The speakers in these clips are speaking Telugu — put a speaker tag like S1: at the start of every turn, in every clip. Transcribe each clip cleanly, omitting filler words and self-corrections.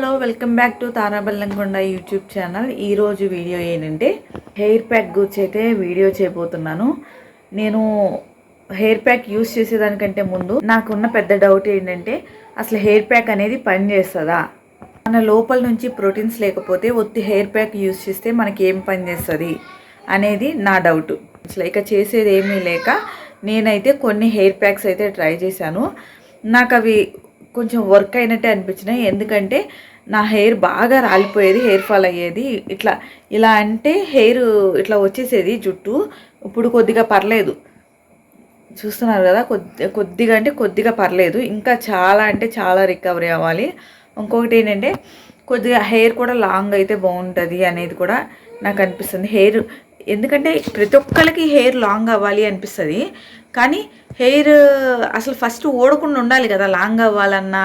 S1: Hello welcome back to Tara Bellamkonda YouTube channel. ఈరోజు వీడియో ఏంటంటే హెయిర్ ప్యాక్ గురించి అయితే వీడియో చేయబోతున్నాను. నేను హెయిర్ ప్యాక్ యూస్ చేసేదానికంటే ముందు నాకున్న పెద్ద డౌట్ ఏంటంటే అసలు హెయిర్ ప్యాక్ అనేది పని చేస్తుందా, మన లోపల నుంచి ప్రోటీన్స్ లేకపోతే ఒత్తి హెయిర్ ప్యాక్ యూస్ చేస్తే మనకి ఏం పని చేస్తుంది అనేది నా డౌట్. అసలు ఇక చేసేది ఏమీ లేక నేనైతే కొన్ని హెయిర్ ప్యాక్స్ అయితే ట్రై చేశాను. నాకు అవి కొంచెం వర్క్ అయినట్టే అనిపించినాయి. ఎందుకంటే నా హెయిర్ బాగా రాలిపోయేది, హెయిర్ ఫాల్ అయ్యేది. ఇలా అంటే హెయిర్ ఇట్లా వచ్చేసేది జుట్టు. ఇప్పుడు కొద్దిగా పర్లేదు, చూస్తున్నారు కదా, కొద్దిగా అంటే కొద్దిగా పర్లేదు. ఇంకా చాలా అంటే చాలా రికవరీ అవ్వాలి. ఇంకొకటి ఏంటంటే కొద్దిగా హెయిర్ కూడా లాంగ్ అయితే బాగుంటుంది అనేది కూడా నాకు అనిపిస్తుంది. హెయిర్ ఎందుకంటే ప్రతి ఒక్కరికి హెయిర్ లాంగ్ అవ్వాలి అనిపిస్తుంది, కానీ హెయిర్ అసలు ఫస్ట్ ఓడకుండా ఉండాలి కదా. లాంగ్ అవ్వాలన్నా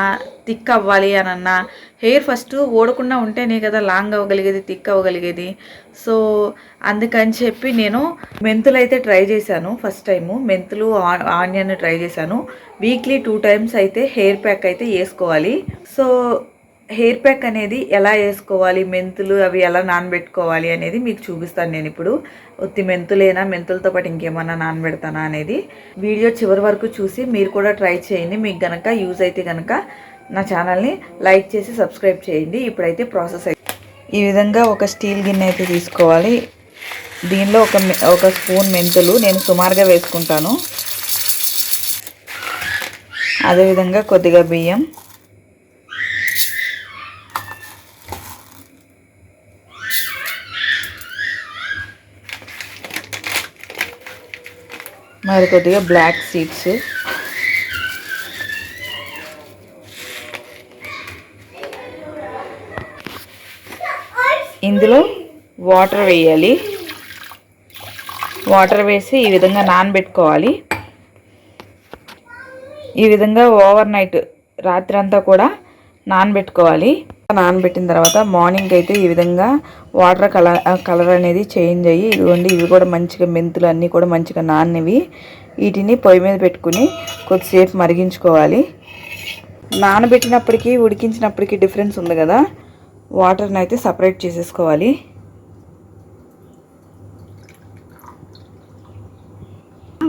S1: థిక్ అవ్వాలి అనన్నా హెయిర్ ఫస్ట్ ఓడకుండా ఉంటేనే కదా లాంగ్ అవ్వగలిగేది, థిక్ అవ్వగలిగేది. సో అందుకని చెప్పి నేను మెంతులు అయితే ట్రై చేశాను. ఫస్ట్ టైము మెంతులు ఆనియన్ ట్రై చేశాను. వీక్లీ 2 times అయితే హెయిర్ ప్యాక్ అయితే వేసుకోవాలి. సో హెయిర్ ప్యాక్ అనేది ఎలా వేసుకోవాలి, మెంతులు అవి ఎలా నానబెట్టుకోవాలి అనేది మీకు చూపిస్తాను. నేను ఇప్పుడు ఒత్తి మెంతులేనా, మెంతులతో పాటు ఇంకేమన్నా నానబెడతానా అనేది వీడియో చివరి వరకు చూసి మీరు కూడా ట్రై చేయండి. మీకు గనక యూజ్ అయితే కనుక నా ఛానల్ని లైక్ చేసి సబ్స్క్రైబ్ చేయండి. ఇప్పుడైతే ప్రాసెస్ ఈ విధంగా ఒక స్టీల్ గిన్నె అయితే తీసుకోవాలి. దీనిలో ఒక స్పూన్ మెంతులు నేను సుమారుగా వేసుకుంటాను. అదేవిధంగా కొద్దిగా బియ్యం, మరి కొద్దిగా బ్లాక్ సీడ్స్, ఇందులో వాటర్ వేయాలి. వాటర్ వేసి ఈ విధంగా నానబెట్టుకోవాలి. ఈ విధంగా ఓవర్ నైట్ రాత్రి అంతా కూడా నానబెట్టుకోవాలి. నానబెట్టిన తర్వాత మార్నింగ్ అయితే ఈ విధంగా వాటర్ కలర్ అనేది చేంజ్ అయ్యి ఇదిగోండి, ఇవి కూడా మంచిగా మెంతులు అన్నీ కూడా మంచిగా నానివి. వీటిని పొయ్యి మీద పెట్టుకుని కొద్దిసేపు మరిగించుకోవాలి. నానబెట్టినప్పటికీ ఉడికించినప్పటికీ డిఫరెన్స్ ఉంది కదా. వాటర్ని అయితే సపరేట్ చేసేసుకోవాలి.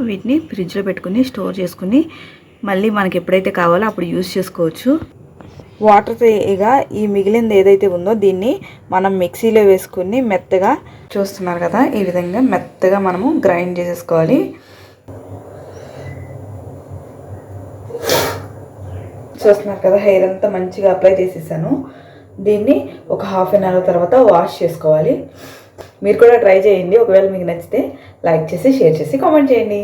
S1: వీటిని ఫ్రిడ్జ్లో పెట్టుకుని స్టోర్ చేసుకుని మళ్ళీ మనకి ఎప్పుడైతే కావాలో అప్పుడు యూజ్ చేసుకోవచ్చు. వాటర్తో ఇక ఈ మిగిలింది ఏదైతే ఉందో దీన్ని మనం మిక్సీలో వేసుకుని మెత్తగా, చూస్తున్నారు కదా, ఈ విధంగా మెత్తగా మనము గ్రైండ్ చేసేసుకోవాలి. చూస్తున్నారు కదా, హెయిర్ అంతా మంచిగా అప్లై చేసేసాను. దీన్ని ఒక 1/2 hour తర్వాత వాష్ చేసుకోవాలి. మీరు కూడా ట్రై చేయండి. ఒకవేళ మీకు నచ్చితే లైక్ చేసి, షేర్ చేసి, కామెంట్ చేయండి.